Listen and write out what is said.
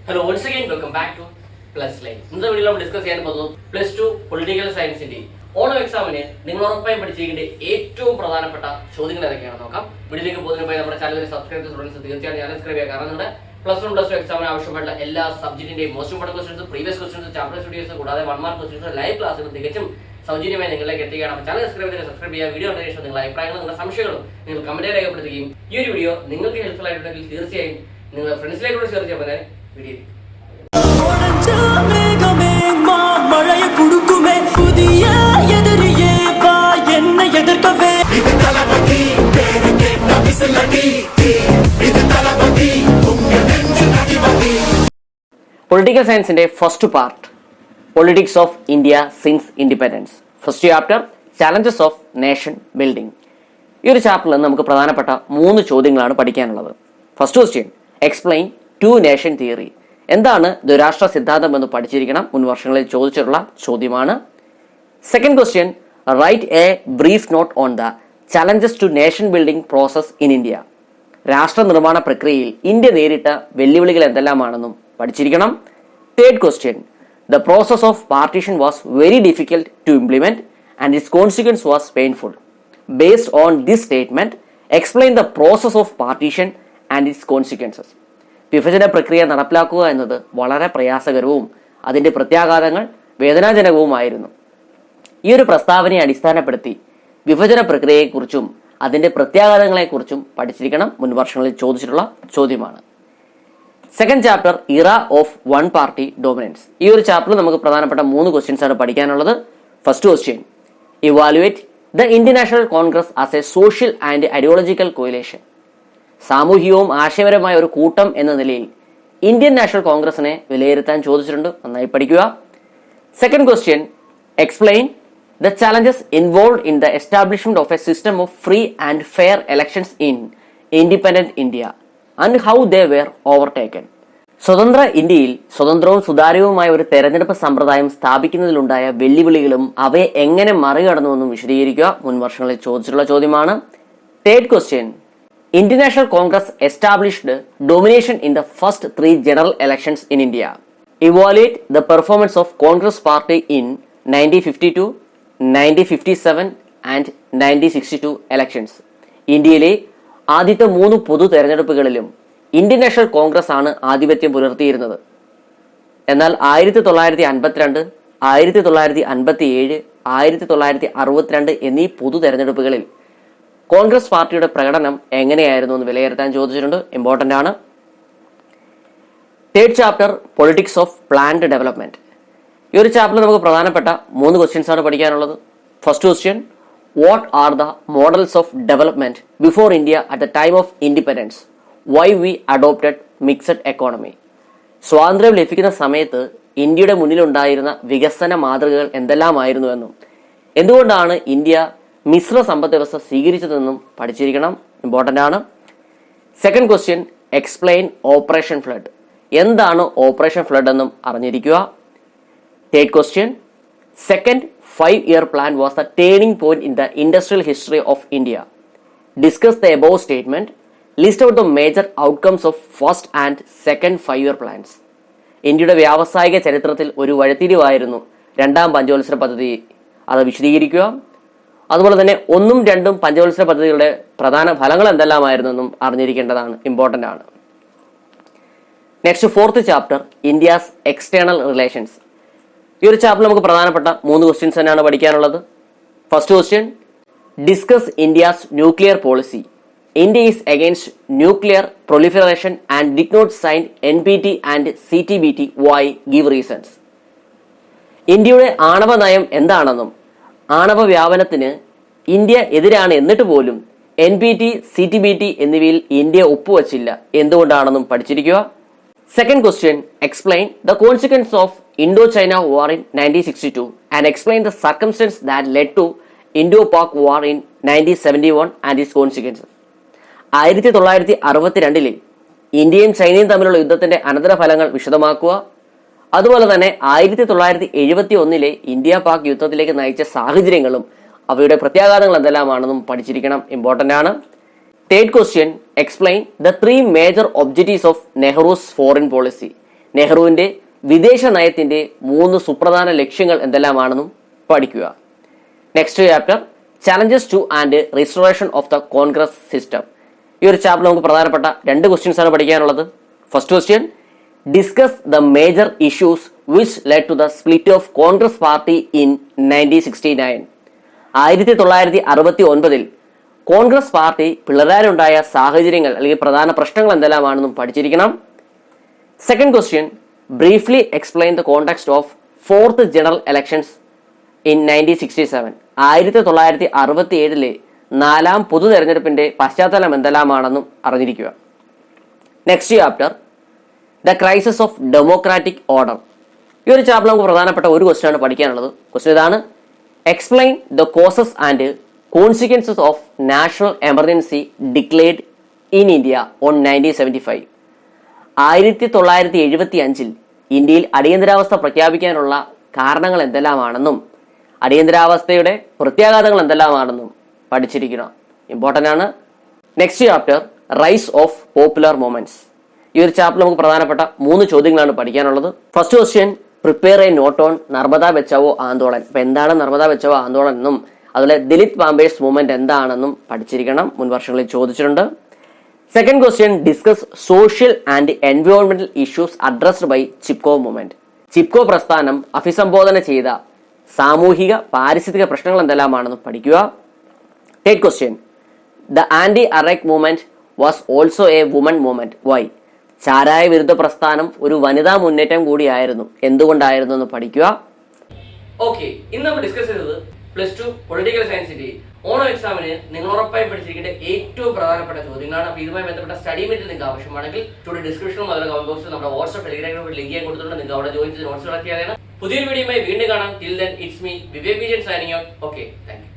Hello, once again, welcome back to Plus Line. ഇന്നത്തെ വീഡിയോയിൽ നമ്മൾ ഡിസ്കസ് ചെയ്യാൻ പോകുന്നത് +2 പൊളിറ്റിക്കൽ സയൻസിന്റെ ഓണം എക്സാമിന് നിങ്ങൾ ഉറപ്പായും പഠിച്ചിരിക്കേണ്ട ഏറ്റവും പ്രധാനപ്പെട്ട ചോദ്യങ്ങൾ ഏതൊക്കെയാണെന്ന് നോക്കാം. വീഡിയോയിലേക്ക് പോകുന്നതിന് മുമ്പ് നമ്മുടെ ചാനൽ സബ്സ്ക്രൈബ് ചെയ്ത സ്റ്റുഡൻസ് തീർച്ചയായും ഞാൻ സബ്സ്ക്രൈബ് ചെയ്യുക. കാരണം നിങ്ങളുടെ +1 +2 എക്സാമിന് ആവശ്യമുള്ള എല്ലാ സബ്ജക്റ്റിന്റെയും most important questions, previous questions, chapter studios കൂടാതെ 1 മാർക്ക് ക്വസ്റ്റ്യൻസ് ലൈവ് ക്ലാസ്സുകൾ തികച്ചും സൗജന്യമായി നിങ്ങളിലേക്ക് എത്തിക്കുകയാണ്. അപ്പോൾ ചാനൽ സബ്സ്ക്രൈബ് ചെയ്യുക. വീഡിയോ കണ്ടതിന് ശേഷം നിങ്ങളുടെ അഭിപ്രായങ്ങളും നിങ്ങളുടെ സംശയങ്ങളും നിങ്ങൾ കമന്റ് രേഖപ്പെടുത്തുകയും ഈ ഒരു വീഡിയോ നിങ്ങൾക്ക് ഹെൽപ്ഫുൾ ആയിട്ടുണ്ടെങ്കിൽ തീർച്ചയായും നിങ്ങളുടെ ഫ്രണ്ട്സിലേക്ക് ഷെയർ ചെയ്യാൻ പറ്റുന്ന വീഡിയോ. പൊളിറ്റിക്കൽ സയൻസിന്റെ first part politics of India since independence. First chapter challenges of nation building. ഈ ഒരു ചാപ്റ്ററിൽ നമുക്ക് പ്രധാനപ്പെട്ട 3 ചോദ്യങ്ങളാണ് പഠിക്കാനുള്ളത്. First question, explain two nation theory. എന്താണ് ദ്വിരാഷ്ട്ര സിദ്ധാന്തം എന്ന് പഠിച്ചിരിക്കണം, മുൻ വർഷങ്ങളിൽ ചോദിച്ചിട്ടുള്ള ചോദ്യമാണ്. Second question, write a brief note on the challenges to nation building process in India. രാഷ്ട്ര നിർമ്മാണ പ്രക്രിയയിൽ ഇന്ത്യ നേരിട്ട വെല്ലുവിളികൾ എന്തെല്ലാമാണെന്നും പഠിച്ചിരിക്കണം. Third question, the process of partition was very difficult to implement and its consequence was painful. Based on this statement explain the process of partition and its consequences. വിഭജന പ്രക്രിയ നടപ്പിലാക്കുക എന്നത് വളരെ പ്രയാസകരവും അതിന്റെ പ്രത്യാഘാതങ്ങൾ വേദനാജനകവുമായിരുന്നു. ഈ ഒരു പ്രസ്താവനയെ അടിസ്ഥാനപ്പെടുത്തി വിഭജന പ്രക്രിയയെക്കുറിച്ചും അതിന്റെ പ്രത്യാഘാതങ്ങളെക്കുറിച്ചും പഠിച്ചിരിക്കണം, മുൻ വർഷങ്ങളിൽ ചോദിച്ചിട്ടുള്ള ചോദ്യമാണ്. സെക്കൻഡ് ചാപ്റ്റർ, ഇറ ഓഫ് വൺ പാർട്ടി ഡോമിനൻസ്. ഈ ഒരു ചാപ്റ്ററിൽ നമുക്ക് പ്രധാനപ്പെട്ട 3 ക്വസ്റ്റ്യൻസ് ആണ് പഠിക്കാനുള്ളത്. First question, evaluate the Indian national Congress as A social and ideological coalition. സാമൂഹികവും ആശയപരമായ ഒരു കൂട്ടം എന്ന നിലയിൽ ഇന്ത്യൻ നാഷണൽ കോൺഗ്രസിനെ വിലയിരുത്താൻ ചോദിച്ചിട്ടുണ്ട്, നന്നായി പഠിക്കുക. Second question, explain the challenges involve in the establishment of a system of free and fair elections in independent India and how they were overtaken. സ്വതന്ത്ര ഇന്ത്യയിൽ സ്വതന്ത്രവും സുതാര്യവുമായ ഒരു തെരഞ്ഞെടുപ്പ് സമ്പ്രദായം സ്ഥാപിക്കുന്നതിലുണ്ടായ വെല്ലുവിളികളും അവയെ എങ്ങനെ മറികടന്നുവെന്നും വിശദീകരിക്കുക, മുൻ വർഷങ്ങളിൽ ചോദിച്ചിട്ടുള്ള ചോദ്യമാണ്. Third question, Indian National Congress established domination in the first 3 general elections in India. Evaluate the performance of Congress Party in 1952, 1957 and 1962 elections. ഇന്ത്യയിലെ ആദ്യത്തെ 3 പൊതു തെരഞ്ഞെടുപ്പുകളിലും ഇന്ത്യൻ നാഷണൽ കോൺഗ്രസ് ആണ് ആധിപത്യം പുലർത്തിയിരുന്നത്. എന്നാൽ 1952, 1957, 1962 എന്നീ പൊതു തെരഞ്ഞെടുപ്പുകളിൽ കോൺഗ്രസ് പാർട്ടിയുടെ പ്രകടനം എങ്ങനെയായിരുന്നു എന്ന് വിലയിരുത്താൻ ചോദിച്ചിട്ടുണ്ട്, ഇമ്പോർട്ടന്റ് ആണ്. Third chapter, politics of planned development. ഈ ഒരു ചാപ്റ്ററിൽ നമുക്ക് പ്രധാനപ്പെട്ട 3 ക്വസ്റ്റ്യൻസ് ആണ് പഠിക്കാനുള്ളത്. First question, what are the models of development before India at the time of independence, why we adopted mixed economy. സ്വാതന്ത്ര്യം ലഭിക്കുന്ന സമയത്ത് ഇന്ത്യയുടെ മുന്നിലുണ്ടായിരുന്ന വികസന മാതൃകകൾ എന്തെല്ലാമായിരുന്നുവെന്നും എന്തുകൊണ്ടാണ് ഇന്ത്യ മിശ്ര സമ്പദ് വ്യവസ്ഥ സ്വീകരിച്ചതെന്നും പഠിച്ചിരിക്കണം, ഇമ്പോർട്ടന്റ് ആണ്. Second question, explain operation flood. എന്താണ് ഓപ്പറേഷൻ ഫ്ലഡ് എന്നും അറിഞ്ഞിരിക്കുക. Third question, second 5-year plan was the turning point in the industrial history of India. Discuss the above statement, list out the major outcomes of first and second 5-year plans. ഇന്ത്യയുടെ വ്യാവസായിക ചരിത്രത്തിൽ ഒരു വഴിത്തിരിവായിരുന്നു 2ാം പഞ്ചവത്സര പദ്ധതി, അത് വിശദീകരിക്കുക. അതുപോലെ തന്നെ 1ഉം 2ഉം പഞ്ചവത്സര പദ്ധതികളുടെ പ്രധാന ഫലങ്ങൾ എന്തെല്ലാമായിരുന്നെന്നും അറിഞ്ഞിരിക്കേണ്ടതാണ്, ഇമ്പോർട്ടന്റ് ആണ്. Next fourth chapter, India's external relations. ഈ ഒരു ചാപ്റ്ററിൽ നമുക്ക് പ്രധാനപ്പെട്ട 3 ക്വസ്റ്റ്യൻസ് തന്നെയാണ് പഠിക്കാനുള്ളത്. First question, discuss India's nuclear policy. India is against nuclear proliferation and did not sign NPT and CTBT. Why? Give reasons. ഇന്ത്യയുടെ ആണവ നയം എന്താണെന്നും ആണവ വ്യാപനത്തിന് ഇന്ത്യ എതിരാണ് എന്നിട്ട് പോലും NPT, CTBT എന്നിവയിൽ ഇന്ത്യ ഒപ്പുവച്ചില്ല, എന്തുകൊണ്ടാണെന്നും പഠിച്ചിരിക്കുക. Second question, explain the consequences of Indo China war in 1962 and explain the circumstances that led to Indo Pak war in 1971 and its consequences. 1962 ഇന്ത്യയും ചൈനയും തമ്മിലുള്ള യുദ്ധത്തിന്റെ അനന്തരഫലങ്ങൾ വിശദമാക്കുക. അതുപോലെ തന്നെ 1971 ഇന്ത്യ പാക് യുദ്ധത്തിലേക്ക് നയിച്ച സാഹചര്യങ്ങളും അവയുടെ പ്രത്യാഘാതങ്ങൾ എന്തെല്ലാമാണെന്നും പഠിച്ചിരിക്കണം, ഇമ്പോർട്ടന്റ് ആണ്. Third question, explain the 3 major objectives of Nehru's foreign policy. നെഹ്റുവിന്റെ വിദേശ നയത്തിന്റെ 3 സുപ്രധാന ലക്ഷ്യങ്ങൾ എന്തെല്ലാമാണെന്നും പഠിക്കുക. Next chapter challenges to and restoration of the Congress system. ഈ ഒരു ചാപ്റ്റർ നമുക്ക് പ്രധാനപ്പെട്ട 2 ക്വസ്റ്റ്യൻസ് ആണ് പഠിക്കാനുള്ളത്. First question, discuss the major issues which led to the split of Congress party in 1969. 1969 Congress party പിളരാനുണ്ടായ സാഹചര്യങ്ങൾ അല്ലെങ്കിൽ പ്രധാന പ്രശ്നങ്ങൾ എന്തെല്ലാമാണെന്നും പഠിച്ചിരിക്കണം. Second question, briefly explain the context of 4th general elections in 1967. 1967 4ാം പൊതു തെരഞ്ഞെടുപ്പിന്റെ പശ്ചാത്തലം എന്തെല്ലാമാണെന്നും അറിഞ്ഞിരിക്കുക. Next chapter the crisis of democratic order. ഈ ഒരു ചാപ്റ്റർ നമുക്ക് പ്രധാനപ്പെട്ട ഒരു ക്വസ്റ്റ്യൻ ആണ് പഠിക്കാനുള്ളത്. ക്വസ്റ്റ്യൻ ഇതാണ്, explain the causes and consequences of national emergency declared in India on 1975. 1975 ഇന്ത്യയിൽ അടിയന്തരാവസ്ഥ പ്രഖ്യാപിക്കാനുള്ള കാരണങ്ങൾ എന്തെല്ലാമാണെന്നും അടിയന്തരാവസ്ഥയുടെ പ്രത്യാഘാതങ്ങൾ എന്തെല്ലാമാണെന്നും പഠിച്ചിരിക്കണം. ഇമ്പോർട്ടൻ്റ് ആണ്. Next chapter rise of popular movements. ഈ ഒരു ചാപ്റ്റർ നമുക്ക് പ്രധാനപ്പെട്ട 3 ചോദ്യങ്ങളാണ് പഠിക്കാനുള്ളത്. First question, prepare a note on Narmada Bachao Andolan. അപ്പൊ എന്താണ് നർമ്മദ ബച്ചാവോ ആന്തോളൻ എന്നും അതുപോലെ ദലിത് പാമ്പേഴ്സ് മൂവ്മെന്റ് എന്താണെന്നും പഠിച്ചിരിക്കണം. മുൻ വർഷങ്ങളിൽ ചോദിച്ചിട്ടുണ്ട്. Second question, discuss social and എൻവയോൺമെന്റൽ issues addressed by Chipko movement. Chipko പ്രസ്ഥാനം അഭിസംബോധന ചെയ്ത സാമൂഹിക പാരിസ്ഥിതിക പ്രശ്നങ്ങൾ എന്തെല്ലാമാണെന്ന് പഠിക്കുക. Third question, the anti arrack movement was also a woman movement. Why? ചാരായ വിരുദ്ധ പ്രസ്ഥാനം ഒരു വനിതാ മുന്നേറ്റം കൂടിയായിരുന്നു. എന്തുകൊണ്ടായിരുന്നു എന്ന് പഠിക്കുക. ഓക്കെ, ഇന്ന് നമ്മൾ ഡിസ്കസ് ചെയ്തത് +2 പൊളിറ്റിക്കൽ സയൻസിന്റെ ഓണം എക്സാമിന് നിങ്ങൾ ഉറപ്പായി പഠിച്ചിരിക്കേണ്ട ഏറ്റവും പ്രധാനപ്പെട്ട ചോദ്യങ്ങളാണ്. അപ്പോൾ ഇതുമായി ബന്ധപ്പെട്ട സ്റ്റഡി മെറ്റീരിയൽ നിങ്ങൾക്ക് ആവശ്യമാണെങ്കിൽ ഇവിടെ ഡിസ്ക്രിപ്ഷനും അതുപോലെ കമന്റ് ബോക്സിൽ നമ്മുടെ വാട്സ്ആപ്പ് ടെലിഗ്രാം ഗ്രൂപ്പിൽ ലിങ്ക് ചെയ്യാൻ കൊടുത്തിട്ടുണ്ട്. നിങ്ങൾക്ക് അവിടെ ജോയിൻ ചെയ്ത് നോട്ട്സ് കളക്ട് ചെയ്യാനാണ്. പുതിയൊരു വീഡിയോയുമായി വീണ്ടും കാണാം. Till then it's me Vivek Vijayan signing out. Okay, thank you.